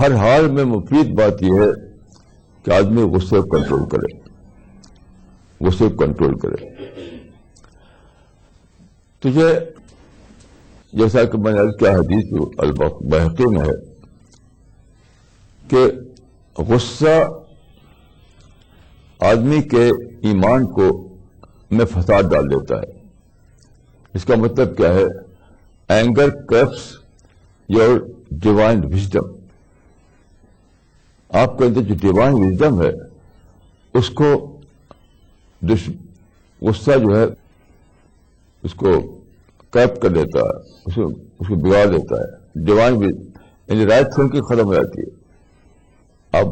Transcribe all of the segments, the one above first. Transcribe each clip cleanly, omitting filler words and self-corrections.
ہر حال میں مفید بات یہ ہے کہ آدمی غصے کو کنٹرول کرے، غصے کو کنٹرول کرے. تو یہ جیسا کہ میں نے عرض کیا حدیث البیہقی میں ہے کہ غصہ آدمی کے ایمان کو میں فساد ڈال دیتا ہے. اس کا مطلب کیا ہے؟ Anger corrupts your divine wisdom. آپ کے اندر جو ڈیوائن وزڈم ہے اس کو غصہ جو ہے اس کو کرپٹ کر دیتا ہے، اس کو بگاڑ دیتا ہے. ڈیوائن یعنی رائٹ تھنکنگ ختم ہو جاتی ہے، آپ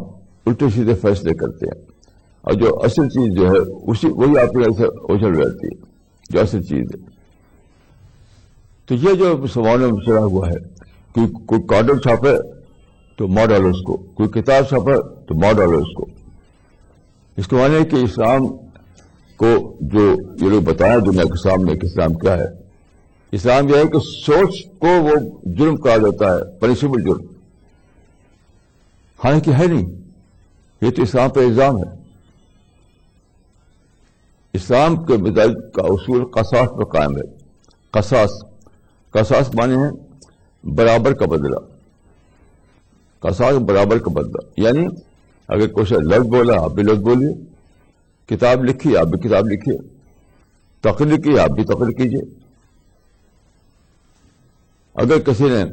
الٹے سیدھے فیصلے کرتے ہیں، اور جو اصل چیز جو ہے وہی آپ کے ایسے اچھل جاتی ہے جو اصل چیز ہے. تو یہ جو مسلمانوں میں چلا ہوا ہے کہ کوئی کارڈر چھاپے تو مار ڈالو اس کو، کوئی کتاب چھاپے تو مار ڈالو اس کو. اس کے معنی ہے کہ اسلام کو جو یہ لوگ بتایا دنیا کے سامنے کہ اسلام کیا ہے، اسلام یہ ہے کہ سوچ کو وہ جرم کہا جاتا ہے، پنشبل جرم، حالانکہ ہے نہیں. یہ تو اسلام پہ الزام ہے. اسلام کے مزاج کا اصول قصاص پر قائم ہے. قصاص معنی ہے برابر کا بدلہ. قصاص برابر کا بدلہ یعنی اگر کوئی لفظ بولا آپ بھی لفظ بولیے، کتاب لکھی آپ بھی کتاب لکھیے، تقریر کی آپ بھی تقریر کیجیے. اگر کسی نے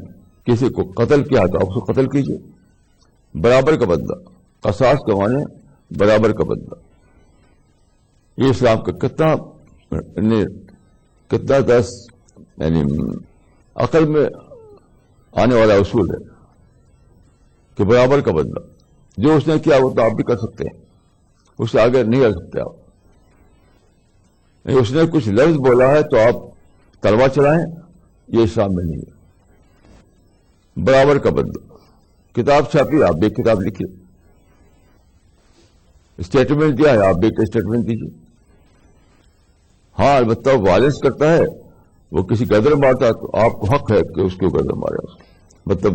کسی کو قتل کیا تو آپ اس کو قتل کیجیے. برابر کا بدلہ، قصاص کا معنی برابر کا بدلہ. یہ اسلام کا کتنا دس یعنی عقل میں آنے والا اصول ہے کہ برابر کا بدلہ. جو اس نے کیا وہ تو آپ بھی کر سکتے ہیں، اس سے آگے نہیں کر سکتے آپ. اس نے کچھ لفظ بولا ہے تو آپ تلوار چلائیں، یہ اسلام میں نہیں ہے. برابر کا بدلہ. کتاب چھاپی آپ بھی کتاب لکھیے، اسٹیٹمنٹ دیا ہے آپ بھی اسٹیٹمنٹ دیجیے. ہاں البتہ وائلنس کرتا ہے، وہ کسی گدر مارتا ہے تو آپ کو حق ہے کہ اس کو گدر مارے. مطلب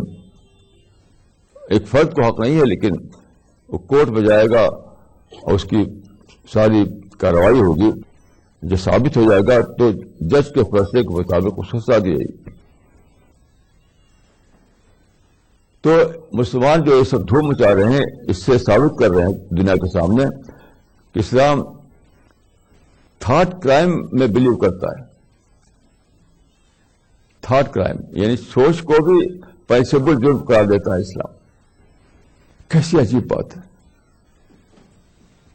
ایک فرد کو حق نہیں ہے، لیکن وہ کورٹ میں جائے گا اور اس کی ساری کارروائی ہوگی. جو ثابت ہو جائے گا تو جج کے فیصلے کے مطابق اس کو سزا دی جائے گی. تو مسلمان جو یہ سب دھوم مچا رہے ہیں اس سے ثابت کر رہے ہیں دنیا کے سامنے کہ اسلام تھاٹ کرائم میں بلیو کرتا ہے. تھاٹ کرائم یعنی سوچ کو بھی پنشبل جرم قرار دیتا ہے اسلام. کیسی عجیب بات ہے،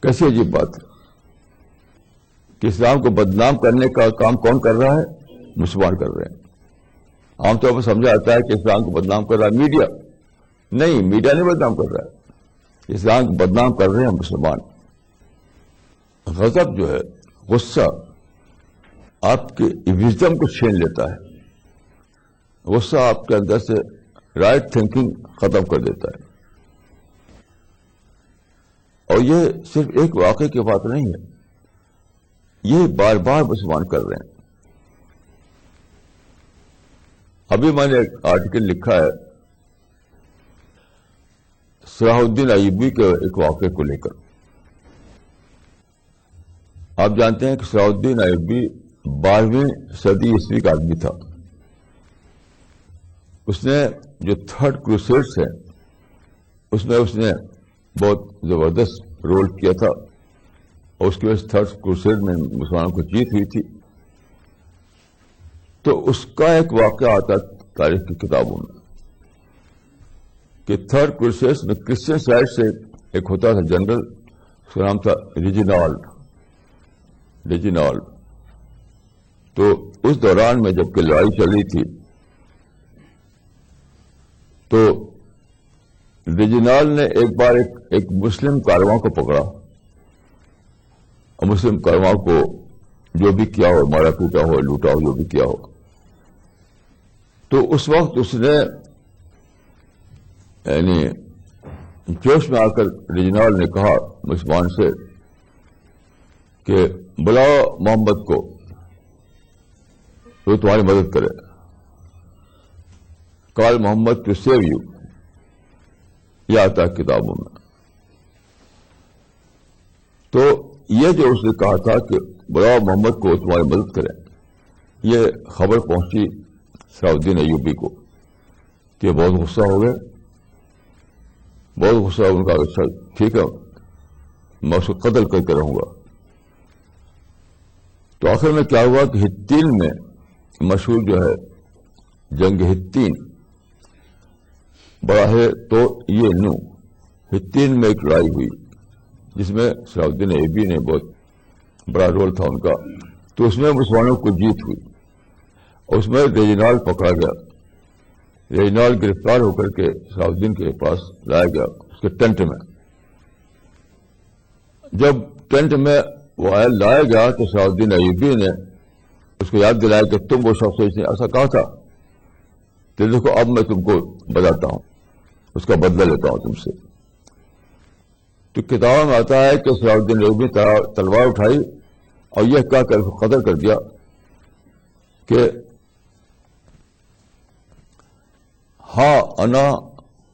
کیسی عجیب بات ہے کہ اسلام کو بدنام کرنے کا کام کون کر رہا ہے؟ مسلمان کر رہے ہیں. عام طور پر سمجھا جاتا ہے کہ اسلام کو بدنام کر رہا ہے میڈیا. نہیں، میڈیا نہیں بدنام کر رہا ہے، اسلام کو بدنام کر رہے ہیں مسلمان. غضب جو ہے، غصہ آپ کے وژڈم کو چھین لیتا ہے. غصہ آپ کے اندر سے رائٹ تھنکنگ ختم کر دیتا ہے. اور یہ صرف ایک واقعے کی بات نہیں ہے، یہ بار بار مسلمان کر رہے ہیں. ابھی میں نے ایک آرٹیکل لکھا ہے صلاح الدین ایوبی کے ایک واقعے کو لے کر. آپ جانتے ہیں کہ صلاح الدین ایوبی 12ویں صدی عیسوی کا آدمی تھا. اس نے جو تھرڈ کروسیڈز ہیں اس میں اس نے بہت زبردست رول کیا تھا، اور اس کی وجہ سے تھرڈ کروسیڈ میں مسلمانوں کو جیت ہوئی تھی. تو اس کا ایک واقعہ آتا تاریخ کی کتابوں میں کہ تھرڈ کروسیڈ میں کرسچن سائڈ سے ایک ہوتا تھا جنرل، اس کا نام تھا ریجینالڈ. تو اس دوران میں جب کہ لڑائی چل رہی تھی تو ریجینالڈ نے ایک بار ایک مسلم کارواں کو پکڑا، اور مسلم کارواں کو جو بھی کیا ہو، مارا پیٹا ہو، لوٹا ہو، جو بھی کیا ہو. تو اس وقت اس نے یعنی جوش میں آ کر ریجینالڈ نے کہا مسلمان سے کہ بلاؤ محمد کو، وہ تمہاری مدد کرے. کال محمد ٹو سیو یو. تو محمد نے کہا کہ میں نہیں جاؤں گا. میں نے کہا کہ تم جاؤ. تو محمد نے کہا کہ میں نہیں جاؤں گا. میں نے کہا کہ تم جاؤ. تو محمد نے کہا کہ میں نہیں جاؤں گا. میں نے کہا کہ تم جاؤ. تو محمد نے کہا کہ میں نہیں جاؤں گا. یہ آتا ہے کتابوں میں. تو یہ جو اس نے کہا تھا کہ بلاؤ محمد کو تمہاری مدد کریں، یہ خبر پہنچی صلاح الدین ایوبی کو کہ بہت غصہ ہو گئے، بہت غصہ. ان کا اچھا ٹھیک ہے میں اس کو قتل کر کے رہوں گا. تو آخر میں کیا ہوا کہ ہتین میں مشہور جو ہے جنگ ہتین بڑا ہے تو یہ نو ہتین میں ایک لڑائی ہوئی جس میں صلاح الدین ایوبی نے بہت بڑا رول تھا ان کا. تو اس میں مسلمانوں کو جیت ہوئی اور اس میں ریجنال پکڑا گیا. ریجنال گرفتار ہو کر کے صلاح الدین کے پاس لایا گیا اس کے ٹینٹ میں. جب ٹینٹ میں وہ لایا گیا تو صلاح الدین ایوبی نے اس کو یاد دلایا کہ تم وہ شخص اس نے ایسا کہا تھا، تو دیکھو اب میں تم کو بتاتا ہوں، اس کا بدلہ لیتا ہوں تم سے. تو کتابوں میں آتا ہے کہ صلاح الدین ایوبی تلوار اٹھائی اور یہ کہہ کر اس کو قتل کر دیا کہ ہاں انا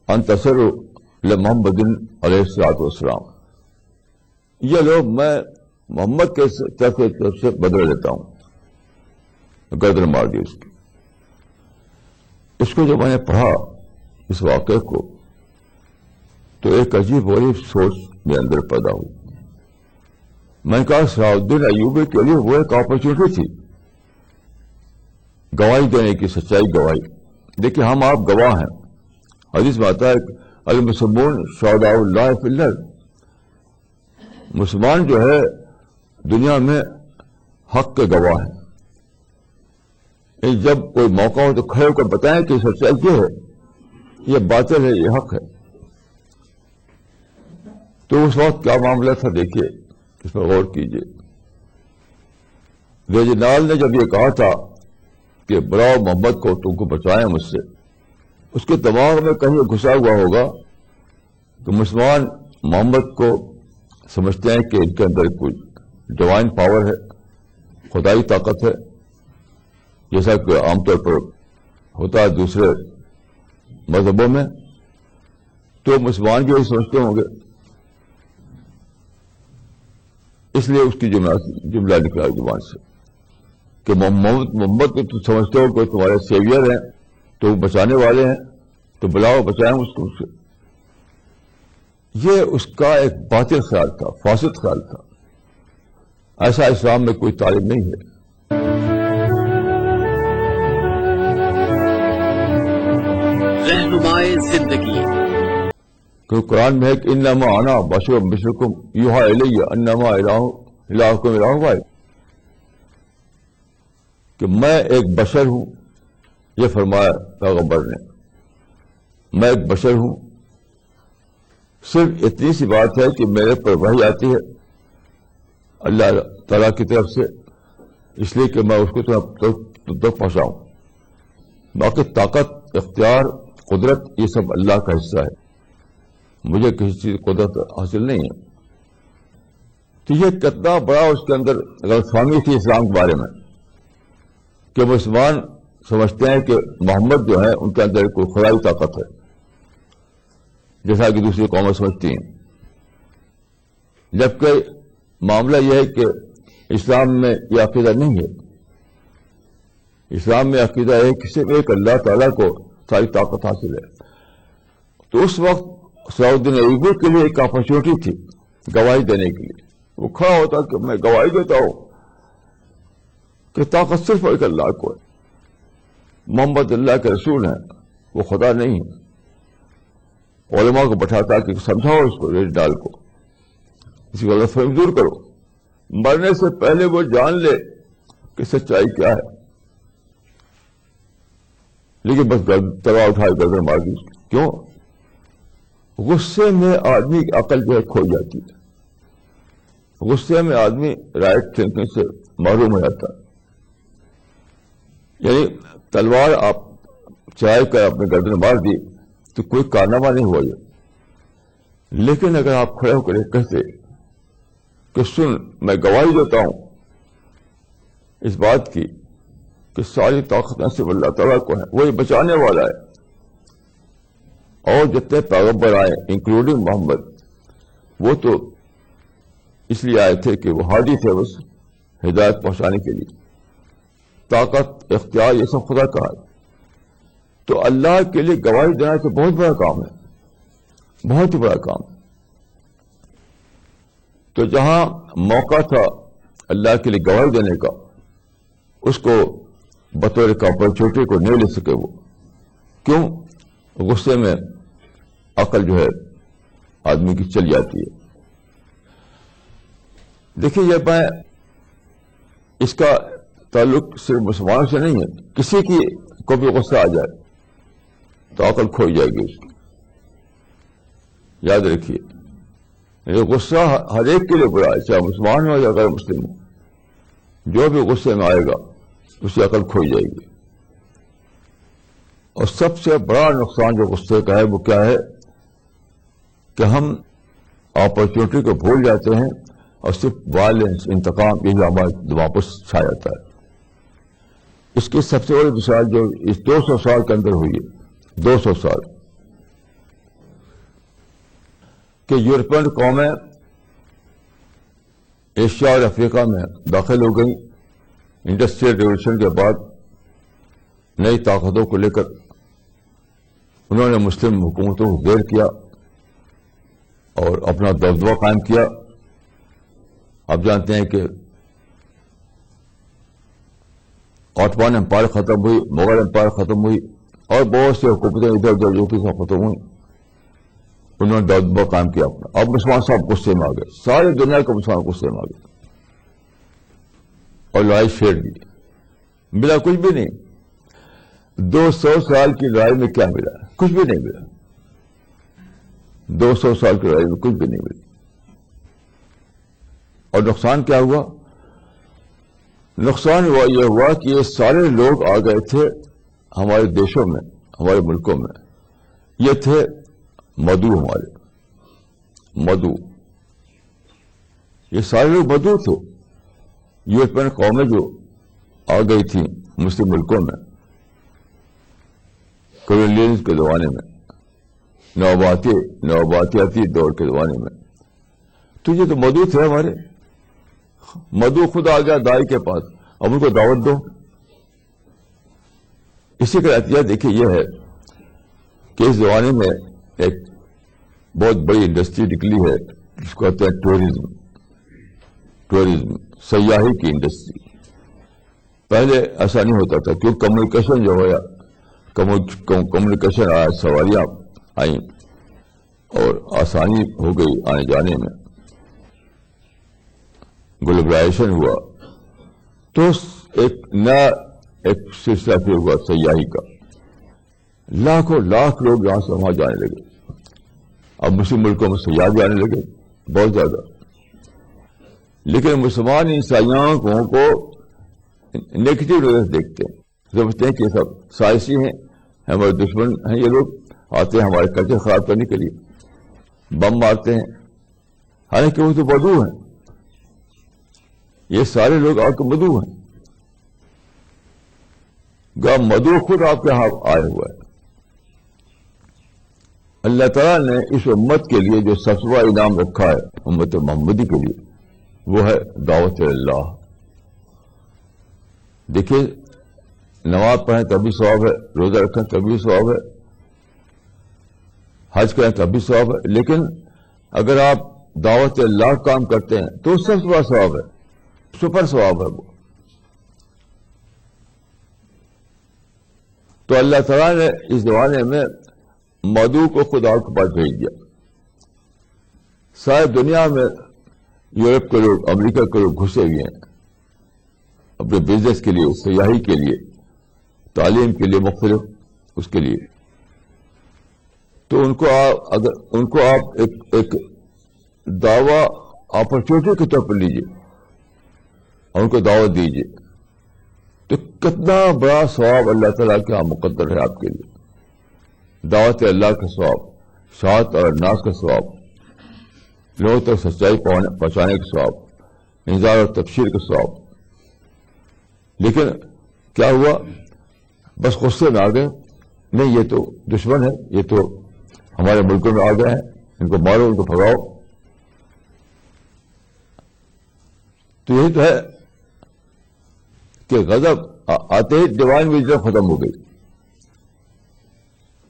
انتصر لمحمد علیہ الصلوۃ والسلام، یہ لوگ میں محمد کے طرف سے بدلہ لیتا ہوں. گردن مار دی اس کی. اس کو جب میں نے پڑھا اس واقعے کو تو ایک عجیب غریب سوچ میرے اندر پیدا ہوئی. میں نے کہا صلاح الدین ایوبی کے لیے وہ ایک اپرچونٹی تھی گواہی دینے کی، سچائی گواہی. دیکھیے ہم آپ گواہ ہیں، حدیث میں آتا ہے المسلمون شہداء اللہ فی الارض، مسلمان جو ہے دنیا میں حق کے گواہ ہیں. جب کوئی موقع ہو تو کھڑے ہو کر بتائیں کہ سچائی یہ ہے، یہ باطل ہے، یہ حق ہے. تو اس وقت کیا معاملہ تھا دیکھیے، اس پر غور کیجیے. ریجنال نے جب یہ کہا تھا کہ بلاؤ محمد کو تم کو بچائیں مجھ سے، اس کے دماغ میں کہیں گھسا ہوا ہوگا تو مسلمان محمد کو سمجھتے ہیں کہ ان کے اندر کوئی ڈیوائن پاور ہے، خدائی طاقت ہے، جیسا کہ عام طور پر ہوتا ہے دوسرے مذہبوں میں. تو مسلمان بھی یہی سمجھتے ہوں گے، اس لیے اس کی جملہ نکلا زبان سے کہ محمد کو تم سمجھتے ہو کہ تمہارے سیویئر ہیں، تو بچانے والے ہیں، تو بلاؤ بچائیں اس کو. یہ اس کا ایک باطل خیال تھا، فاسد خیال تھا. ایسا اسلام میں کوئی تعلیم نہیں ہے. رہنمائے زندگی کیونکہ قرآن میں ہے کہ انما انا بشر مثلکم یوحی الی انما الہکم الہ واحد، کہ میں ایک بشر ہوں. یہ فرمایا پیغمبر نے، میں ایک بشر ہوں. صرف اتنی سی بات ہے کہ میرے پر وحی آتی ہے اللہ تعالیٰ کی طرف سے، اس لیے کہ میں اس کو تم تک پہنچاؤں. باقی طاقت، اختیار، قدرت یہ سب اللہ کا حصہ ہے، مجھے کسی چیز قدرت حاصل نہیں ہے. تو یہ کتنا بڑا اس کے اندر غلط فہمی تھی اسلام کے بارے میں کہ مسلمان سمجھتے ہیں کہ محمد جو ہے ان کے اندر کوئی خدائی طاقت ہے، جیسا کہ دوسری قومیں سمجھتی ہیں. جبکہ معاملہ یہ ہے کہ اسلام میں یہ عقیدہ نہیں ہے. اسلام میں عقیدہ ہے کہ صرف ایک اللہ تعالیٰ کو ساری طاقت حاصل ہے. تو اس وقت صلاح الدین ایوبی کے لیے ایک اپرچونٹی تھی گواہی دینے کے لیے. وہ کھڑا ہوتا کہ میں گواہی دیتا ہوں کہ طاقت صرف ایک اللہ کو ہے، محمد اللہ کے رسول ہیں، وہ خدا نہیں ہے. علماء کو بٹھاتا کہ سمجھاؤ اس کو، ریجنال کو، اس کی غلط فہمی دور کرو. مرنے سے پہلے وہ جان لے کہ سچائی کیا ہے. لیکن بس تلوار اٹھائے گردن مار دی. کیوں؟ غصے میں آدمی کی عقل جو ہے کھو جاتی ہے. غصے میں آدمی رائٹ تھنکنگ سے محروم ہو جاتا ہے. یعنی تلوار آپ چلائے کر اپنے گردن مار دی تو کوئی کارنامہ نہیں ہوا یہ. لیکن اگر آپ کھڑے ہو کر کہتے کہ سن میں گواہی دیتا ہوں اس بات کی کہ ساری طاقتیں صرف اللہ تعالیٰ کو ہیں، وہی بچانے والا ہے، اور جتنے پیغمبر آئے انکلوڈنگ محمد وہ تو اس لیے آئے تھے کہ وہ ہادی تھے بس ہدایت پہنچانے کے لیے. طاقت اختیار یہ سب خدا کا ہے. تو اللہ کے لیے گواہی دینا تو بہت بڑا کام ہے, بہت ہی بڑا کام. تو جہاں موقع تھا اللہ کے لیے گواہی دینے کا اس کو بطور کا اپرچونٹی کو نہیں لے سکے. وہ کیوں؟ غصے میں عقل جو ہے آدمی کی چل جاتی ہے. دیکھیے یہ میں اس کا تعلق صرف مسلمانوں سے نہیں ہے, کسی کی کو بھی غصہ آ جائے تو عقل کھوئی جائے گی اس کی. یاد رکھیے یہ غصہ ہر ایک کے لیے برا ہے, چاہے مسلمان ہو یا غیر مسلم ہو. جو بھی غصے میں آئے گا اس کی عقل کھوئی جائے گی. اور سب سے بڑا نقصان جو غصے کا ہے وہ کیا ہے کہ ہم اپرچونٹی کو بھول جاتے ہیں اور صرف وائلنس, انتقام, یہ ہمارے دماغ پر چھا جاتا ہے. اس کی سب سے بڑی مثال جو اس 200 سال کے اندر ہوئی ہے, 200 سال, کہ یورپین قومیں ایشیا اور افریقہ میں داخل ہو گئی. انڈسٹریل ریولوشن کے بعد نئی طاقتوں کو لے کر انہوں نے مسلم حکومتوں کو زیر کیا اور اپنا دبدبہ قائم کیا. آپ جانتے ہیں کہ آٹومان امپائر ختم ہوئی, مغل امپائر ختم ہوئی اور بہت سی حکومتیں ادھر ادھر جو ختم ہوئی, انہوں نے دبدبہ قائم کیا اپنا. اب مسلمان صاحب غصے میں آ گئے, ساری دنیا کے مسلمان غصے میں آ گئے اور لڑائی چھیڑ دی. ملا کچھ بھی نہیں. 200 سال کی لڑائی میں کیا ملا؟ کچھ بھی نہیں ملا. 200 سال کی لڑائی میں کچھ بھی نہیں ملا. اور نقصان کیا ہوا؟ نقصان یہ ہوا کہ یہ سارے لوگ آ گئے تھے ہمارے دیشوں میں, ہمارے ملکوں میں. یہ تھے مدعو, ہمارے مدعو, یہ سارے لوگ مدعو تھے. یورپین قومیں جو آ گئی تھیں مسلم ملکوں میں کولونیلزم کے زمانے میں, نوآبادیاتی دور کے زمانے میں, تو یہ تو مدعو تھے ہمارے. مدعو خود آ گیا دائی کے پاس, اب ان کو دعوت دو. اسی کا نتیجہ دیکھیے یہ ہے کہ اس زمانے میں ایک بہت بڑی انڈسٹری نکلی ہے جس کو کہتے ہیں ٹورزم, سیاحی کی انڈسٹری. پہلے ایسا نہیں ہوتا تھا کیونکہ کمیونیکیشن جو ہوا, کمیونیکیشن آیا, سواریاں آئیں اور آسانی ہو گئی آنے جانے میں, گلوبلائزیشن ہوا, تو ایک نیا ایک سلسلہ پھر ہوا سیاحی کا. لاکھوں لاکھ لوگ یہاں سے وہاں جانے لگے. اب مسلم ملکوں میں سیاح بھی آنے لگے بہت زیادہ. لیکن مسلمان ان سیاحوں کو نیگیٹو نظر سے دیکھتے ہیں, سمجھتے ہیں کہ سب سائنسی ہیں, ہمارے دشمن ہیں. یہ لوگ آتے ہیں ہمارے کلچر خراب کرنے کے لیے, بم مارتے ہیں, حالانکہ وہ تو مدعو ہیں. یہ سارے لوگ آپ کے مدعو ہیں. مدعو خود آپ کے ہاں آئے ہوا ہے. اللہ تعالیٰ نے اس امت کے لیے جو سب سے بڑا انعام رکھا ہے امت محمدی کے لیے وہ ہے دعوت اللہ. دیکھیے نماز پڑھیں تب بھی ثواب ہے, روزہ رکھیں تب بھی ثواب ہے, حج کریں تب بھی ثواب ہے. لیکن اگر آپ دعوت اللہ کام کرتے ہیں تو سب سے بڑا ثواب ہے, سپر ثواب ہے وہ. تو اللہ تعالیٰ نے اس زمانے میں مدعو کو خدا کے پاس بھیج دیا. ساری دنیا میں یورپ کے لوگ, امریکہ کے لوگ گھسے ہوئے ہیں اپنے بزنس کے لیے, سیاحی کے لیے, تعلیم کے لیے, مختلف اس کے لیے. تو ان کو آپ ایک دعوی اپرچونٹی کے طور پر لیجیے اور ان کو دعوت دیجیے, تو کتنا بڑا ثواب اللہ تعالیٰ کے ہاں مقدر ہے آپ کے لیے. دعوت اللہ کا ثواب, شہادت اور ناز کا ثواب, لوگوں تک سچائی پہنچانے کا ثواب, انذار اور تبشیر کا ثواب. لیکن کیا ہوا؟ بس غصے میں آ گئے, نہیں یہ تو دشمن ہے, یہ تو ہمارے ملکوں میں آ گئے ہیں، ان کو مارو، ان کو بھگاؤ. تو یہی تو ہے کہ غضب آتے ہی ڈیوائن وزڈم ختم ہو گئی.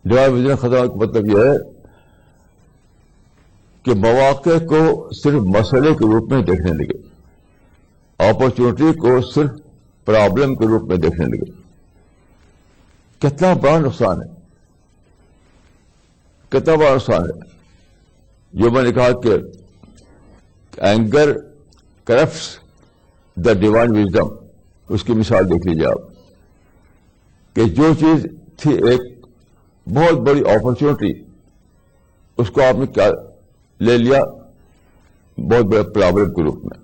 ڈیوائن وزڈم ختم ہونے کا مطلب یہ ہے کہ مواقع کو صرف مسئلے کے روپ میں دیکھنے لگے، اپرچونٹی کو صرف پرابلم کے روپ میں دیکھنے لگے. کتنا بڑا نقصان ہے، کتنا بڑا نقصان ہے. جو میں نے کہا کہ anger corrupts the divine wisdom, اس کی مثال دیکھ لیجیے آپ کہ جو چیز تھی ایک بہت بڑی اپرچونٹی، اس کو آپ نے کیا لے لیا؟ بہت بڑے پرابلم کے روپ میں.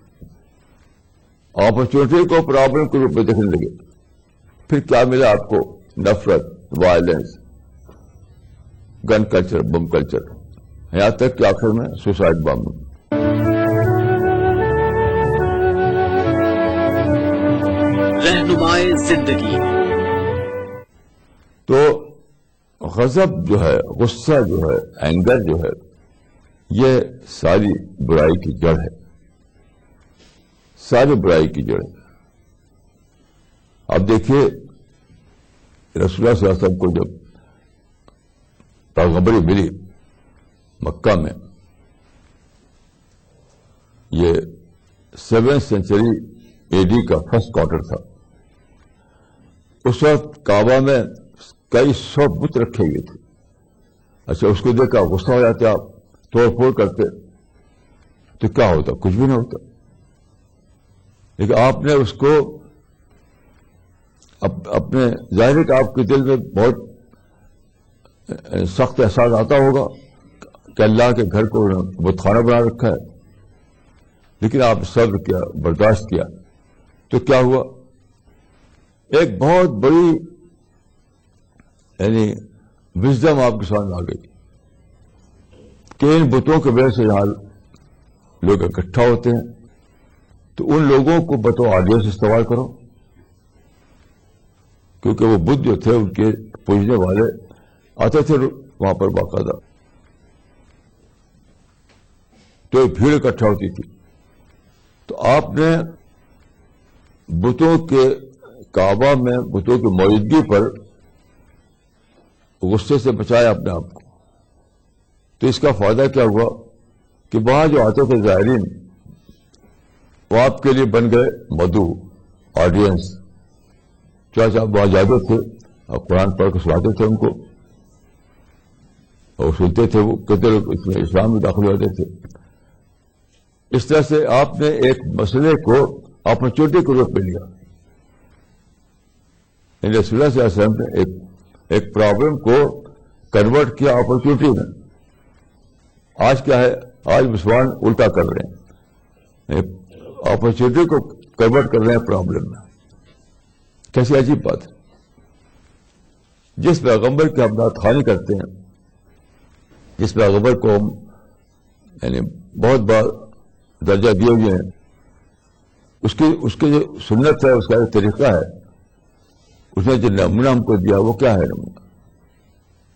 اپرچونٹی کو پرابلم کے روپ میں دیکھنے لگے، پھر کیا ملا آپ کو؟ نفرت، violence, gun culture, bomb culture, یہاں تک کہ آخر میں سوسائڈ بامبنگ. رہنمائے زندگی. تو غضب جو ہے، غصہ جو ہے، اینگر جو ہے، یہ ساری برائی کی جڑ ہے، ساری برائی کی جڑ ہے. اب دیکھیے رسول اللہ صلی اللہ علیہ وسلم کو جب پیغمبری ملی مکہ میں، یہ 7th سینچری اے ڈی کا فرسٹ کوارٹر تھا. اس وقت کعبہ میں کئی 100 بت رکھے ہوئے تھے. اچھا، اس کو دیکھ کر غصہ ہو جاتے، آپ توڑ پھوڑ کرتے تو کیا ہوتا؟ کچھ بھی نہیں ہوتا. لیکن آپ نے اس کو اپنے ظاہر کہ آپ کے دل میں بہت سخت احساس آتا ہوگا کہ اللہ کے گھر کو بت خانہ بنا رکھا ہے، لیکن آپ صبر کیا، برداشت کیا، تو کیا ہوا؟ ایک بہت بڑی یعنی وزڈم آپ کے سامنے آ گئی کہ ان بتوں کے وجہ سے یہاں لوگ اکٹھا ہوتے ہیں، تو ان لوگوں کو بطور آڈینس استعمال کرو، کیونکہ وہ بت جو تھے ان کے پوجنے والے آتے تھے وہاں پر باقاعدہ، تو ایک بھیڑ اکٹھا ہوتی تھی. تو آپ نے بتوں کے کعبہ میں بتوں کی موجودگی پر غصے سے بچایا اپنے آپ کو. تو اس کا فائدہ کیا ہوا کہ وہاں جو آتے تھے زائرین، وہ آپ کے لیے بن گئے مدعو، آڈینس. چاہے آپ وہاں جاتے تھے، آپ قرآن پڑھ کے سناتے تھے ان کو، اور سنتے تھے، وہ کتنے لوگ اس میں اسلام میں داخل ہوتے تھے. اس طرح سے آپ نے ایک مسئلے کو اپرچونٹی کے روپ میں لیا. رسول اللہ صلی اللہ علیہ وسلم نے ایک پرابلم کو کنورٹ کیا اپرچونٹی میں. آج کیا ہے؟ آج مسلمان الٹا کر رہے ہیں، اپرچونٹی کو کنورٹ کر رہے ہیں پرابلم میں. کیسی عجیب بات ہے. جس پیغمبر کی ہم نعت خوانی کرتے ہیں، جس پیغمبر کو ہم یعنی بہت بار درجہ دیے ہوئے ہیں، اس کی جو سنت ہے، اس کا جو طریقہ ہے، اس نے جو نمونہ ہم کو دیا، وہ کیا ہے نمونہ؟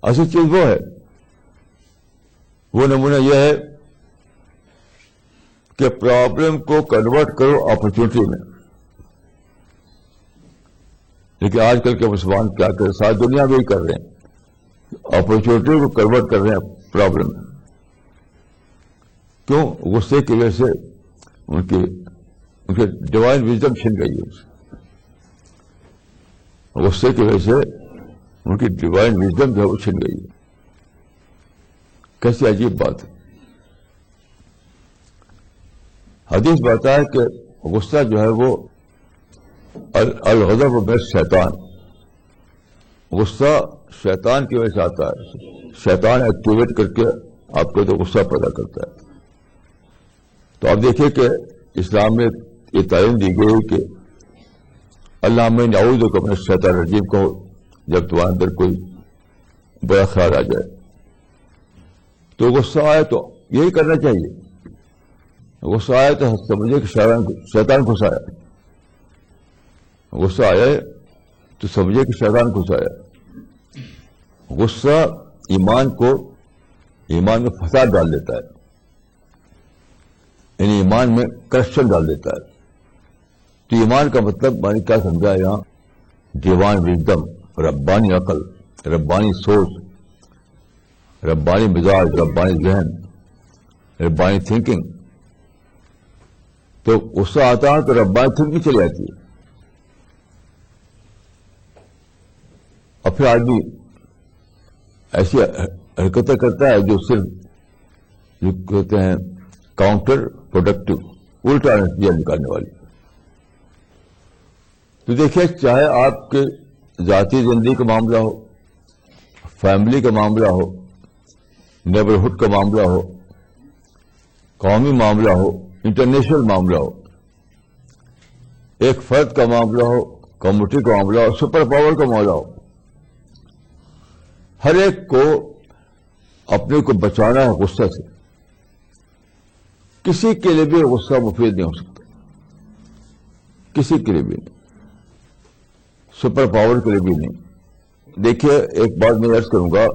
اصل چیز وہ ہے، وہ نمونہ یہ ہے کہ پرابلم کو کنورٹ کرو اپرچونٹی میں. لیکن آج کل کے مسلمان کیا کریں؟ ساری دنیا میں ہی کر رہے ہیں، اپرچونٹی کو کنورٹ کر رہے ہیں پرابلم میں. کیوں؟ غصے کی وجہ سے ان کے ڈیوائن وزڈم چھن گئی ہے. غصے کی وجہ سے ان کی ڈیوائن وزڈم جو ہے وہ چھن گئی ہے. کیسی عجیب بات ہے. حدیث بتاتا ہے کہ غصہ جو ہے وہ الغضب من شیطان، غصہ شیطان کی وجہ سے آتا ہے. شیطان ایکٹیویٹ کر کے آپ کو تو غصہ پیدا کرتا ہے. تو آپ دیکھیے کہ اسلام میں یہ تعلیم دی گئی کہ اللہ میں نعوذ بک من الشیطان الرجیم کہو جب تمہارے اندر کوئی برا خیال آ جائے. تو غصہ آئے تو یہی کرنا چاہیے. غصہ آئے تو سمجھے کہ شیطان گھسایا. غصہ آیا تو سمجھے کہ شیطان گھسایا. غصہ ایمان کو ایمان میں فساد ڈال دیتا ہے، یعنی ایمان میں کرپشن ڈال دیتا ہے. تو ایمان کا مطلب میں نے کیا سمجھا یہاں؟ ڈیوائن وزڈم، ربانی عقل، ربانی سوچ، ربانی مزاج، ربانی ذہن، ربانی تھنکنگ. تو غصہ آتا ہے تو ربانی تھنکنگ چلی جاتی ہے، اور پھر آدمی ایسی حرکتیں کرتا ہے جو صرف جو کہتے ہیں کاؤنٹر پروڈکٹیو، الٹا نتیجہ نکالنے والی. تو دیکھیے، چاہے آپ کے ذاتی زندگی کا معاملہ ہو، فیملی کا معاملہ ہو، نیبرہڈ کا معاملہ ہو، قومی معاملہ ہو، انٹرنیشنل معاملہ ہو، ایک فرد کا معاملہ ہو، کمیونٹی کا معاملہ ہو، سپر پاور کا معاملہ ہو، ہر ایک کو اپنے کو بچانا ہے غصہ سے. کسی کے لیے بھی غصہ مفید نہیں ہو سکتا، کسی کے لیے بھی نہیں، سپر پاور کے لیے بھی نہیں. دیکھیے، ایک بات میں عرض کروں گا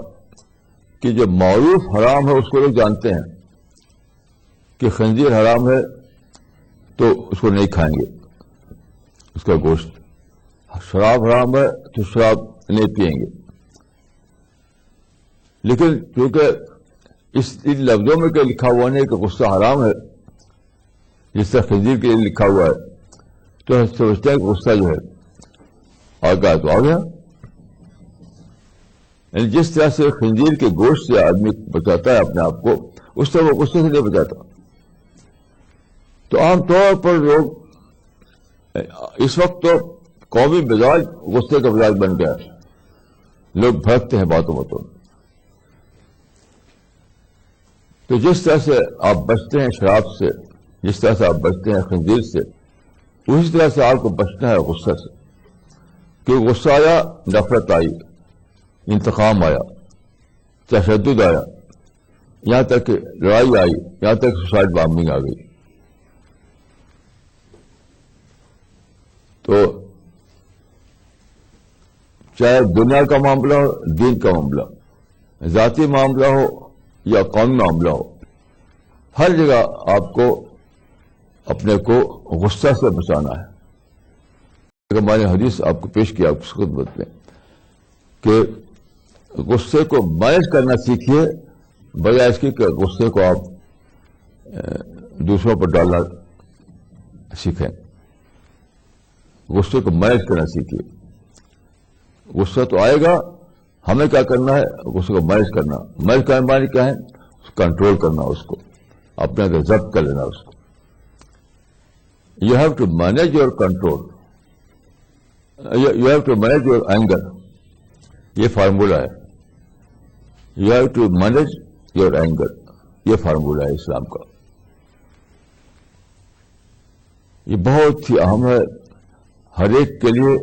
کہ جو معروف حرام ہے اس کو لوگ جانتے ہیں کہ خنزیر حرام ہے تو اس کو نہیں کھائیں گے، اس کا گوشت. شراب حرام ہے تو شراب نہیں پیئیں گے. لیکن کیونکہ ان لفظوں میں کیا لکھا ہوا نہیں کہ غصہ حرام ہے، جس طرح خنزیر کے لیے لکھا ہوا ہے، تو سمجھتے ہیں کہ غصہ جو ہے آ گیا تو آ گیا. یعنی جس طرح سے خنزیر کے گوشت سے آدمی بچاتا ہے اپنے آپ کو، اس طرح وہ غصے سے نہیں بچاتا. تو عام طور پر لوگ اس وقت تو قومی مزاج غصے کا مزاج بن گیا ہے، لوگ بھڑکتے ہیں باتوں باتوں میں. تو جس طرح سے آپ بچتے ہیں شراب سے، جس طرح سے آپ بچتے ہیں خنزیر سے، اسی طرح سے آپ کو بچنا ہے غصہ سے. کہ غصہ آیا، نفرت آئی، انتقام آیا، تشدد آیا، یہاں تک کہ لڑائی آئی، یہاں تک سوسائڈ بامبنگ آ گئی. تو چاہے دنیا کا معاملہ ہو، دین کا معاملہ، ذاتی معاملہ ہو یا قومی معاملہ ہو، ہر جگہ آپ کو اپنے کو غصہ سے بچانا ہے. اگر میں نے حدیث آپ کو پیش کیا اس خدمت میں کہ غصے کو مینج کرنا سیکھیے، بجائے اس کی کہ غصے کو آپ دوسروں پر ڈالنا سیکھیں. غصے کو مینج کرنا سیکھیے. غصہ تو آئے گا، ہمیں کیا کرنا ہے؟ غصے کو مینج کرنا. مینج کرنے معنی کیا ہے؟ کنٹرول کرنا، اس کو اپنے اندر ضبط کر لینا. اس کو you have to manage your control, you have to manage your anger. یہ فارمولہ ہے. You have to manage your anger, یہ فارمولہ ہے اسلام کا. یہ بہت ہی اہم ہے ہر ایک کے لیے،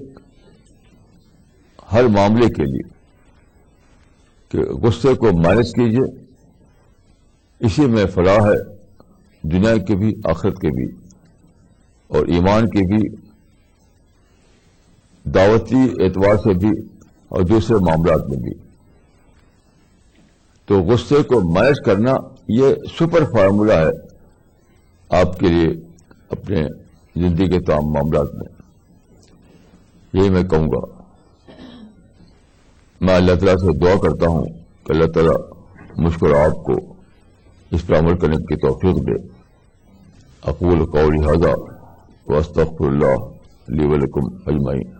ہر معاملے کے لیے، کہ غصے کو مینج کیجیے. اسی میں فلاح ہے، دنیا کے بھی، آخرت کے بھی، اور ایمان کے بھی، دعوتی اعتبار سے بھی، اور دوسرے معاملات میں بھی. تو غصے کو مینج کرنا یہ سپر فارمولہ ہے آپ کے لیے اپنے زندگی کے تمام معاملات میں. یہی میں کہوں گا. میں اللہ تعالیٰ سے دعا کرتا ہوں کہ اللہ تعالیٰ مجھ کو اور آپ کو اس پر عمل کرنے کی توفیق دے. اقول قولی ھذا واستغفر اللہ لی ولکم اجمعین.